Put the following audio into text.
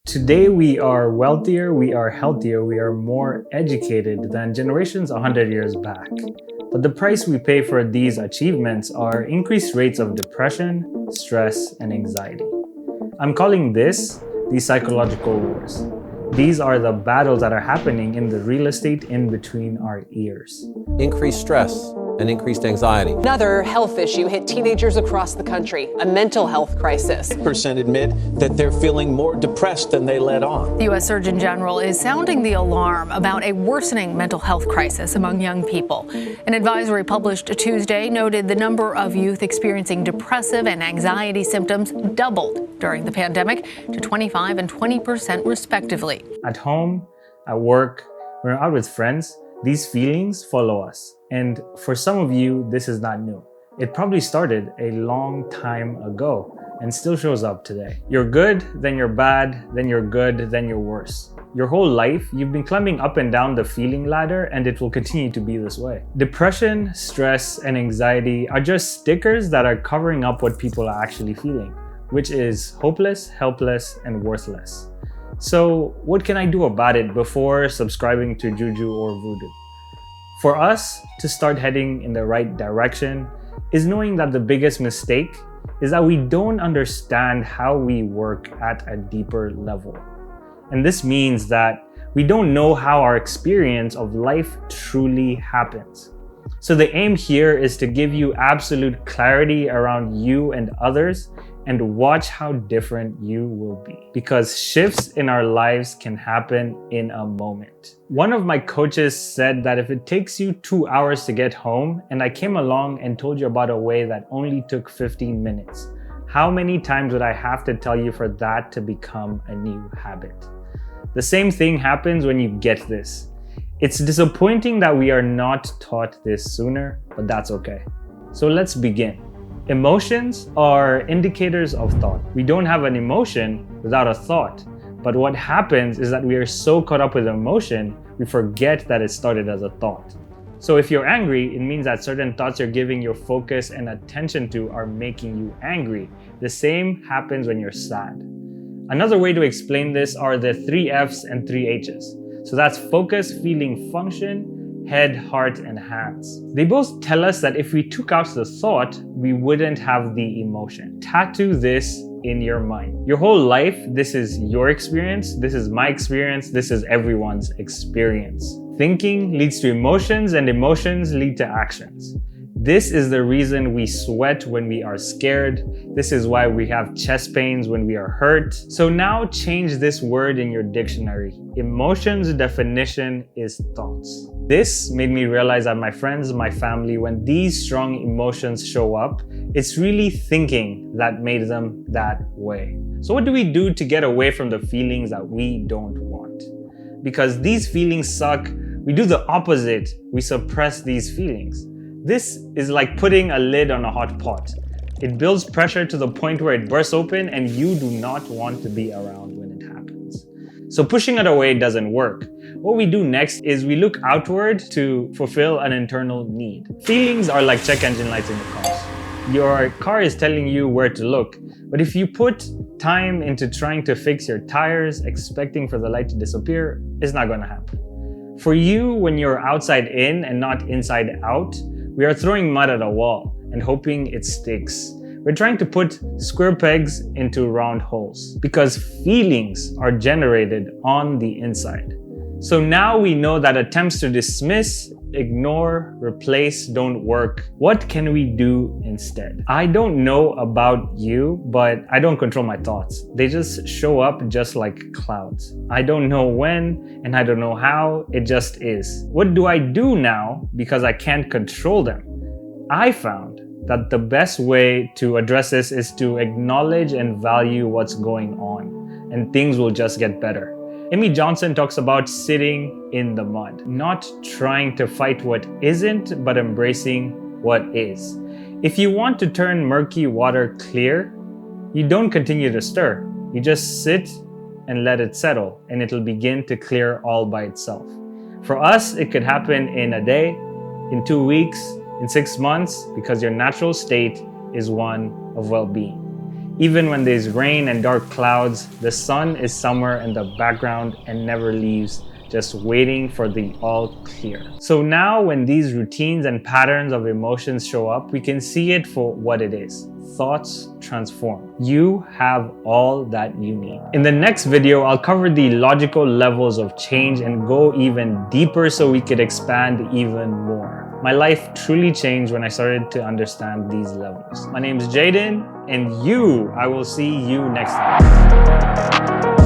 Today we are wealthier, we are healthier, we are more educated than generations 100 years back. But the price we pay for these achievements are increased rates of depression, stress, and anxiety. I'm calling this the psychological wars. These are the battles that are happening in the real estate in between our ears. Increased stress and increased anxiety. Another health issue hit teenagers across the country, a mental health crisis. 8% admit that they're feeling more depressed than they let on. The U.S. Surgeon General is sounding the alarm about a worsening mental health crisis among young people. An advisory published Tuesday noted the number of youth experiencing depressive and anxiety symptoms doubled during the pandemic to 25% and 20% respectively. At home, at work, when we're out with friends, these feelings follow us. And for some of you, this is not new. It probably started a long time ago and still shows up today. You're good, then you're bad, then you're good, then you're worse. Your whole life, you've been climbing up and down the feeling ladder, and it will continue to be this way. Depression, stress, and anxiety are just stickers that are covering up what people are actually feeling, which is hopeless, helpless, and worthless. So what can I do about it before subscribing to Juju or Voodoo? For us to start heading in the right direction is knowing that the biggest mistake is that we don't understand how we work at a deeper level. And this means that we don't know how our experience of life truly happens. So the aim here is to give you absolute clarity around you and others and watch how different you will be. Because shifts in our lives can happen in a moment. One of my coaches said that if it takes you 2 hours to get home and I came along and told you about a way that only took 15 minutes, how many times would I have to tell you for that to become a new habit? The same thing happens when you get this. It's disappointing that we are not taught this sooner, but that's okay. So let's begin. Emotions are indicators of thought. We don't have an emotion without a thought. But what happens is that we are so caught up with emotion, we forget that it started as a thought. So if you're angry, it means that certain thoughts you're giving your focus and attention to are making you angry. The same happens when you're sad. Another way to explain this are the 3 F's and 3 H's. So that's focus, feeling, function, head, heart, and hands. They both tell us that if we took out the thought, we wouldn't have the emotion. Tattoo this in your mind. Your whole life, this is your experience, this is my experience, this is everyone's experience. Thinking leads to emotions, and emotions lead to actions. This is the reason we sweat when we are scared. This is why we have chest pains when we are hurt. So now change this word in your dictionary. Emotions definition is thoughts. This made me realize that my friends, my family, when these strong emotions show up, it's really thinking that made them that way. So what do we do to get away from the feelings that we don't want? Because these feelings suck, we do the opposite. We suppress these feelings. This is like putting a lid on a hot pot. It builds pressure to the point where it bursts open and you do not want to be around when it happens. So pushing it away doesn't work. What we do next is we look outward to fulfill an internal need. Feelings are like check engine lights in your cars. Your car is telling you where to look, but if you put time into trying to fix your tires, expecting for the light to disappear, it's not going to happen. For you, when you're outside in and not inside out, we are throwing mud at a wall and hoping it sticks. We're trying to put square pegs into round holes because feelings are generated on the inside. So now we know that attempts to dismiss, ignore, replace don't work. What can we do instead? I don't know about you, but I don't control my thoughts. They just show up just like clouds. I don't know when and I don't know how, it just is. What do I do now because I can't control them? I found that the best way to address this is to acknowledge and value what's going on, and things will just get better. Amy Johnson talks about sitting in the mud, not trying to fight what isn't, but embracing what is. If you want to turn murky water clear, you don't continue to stir. You just sit and let it settle, and it'll begin to clear all by itself. For us, it could happen in a day, in 2 weeks, in 6 months, because your natural state is one of well-being. Even when there's rain and dark clouds, the sun is somewhere in the background and never leaves, just waiting for the all clear. So now when these routines and patterns of emotions show up, we can see it for what it is. Thoughts transform. You have all that you need. In the next video, I'll cover the logical levels of change and go even deeper so we could expand even more. My life truly changed when I started to understand these levels. My name is Jaden, and I will see you next time.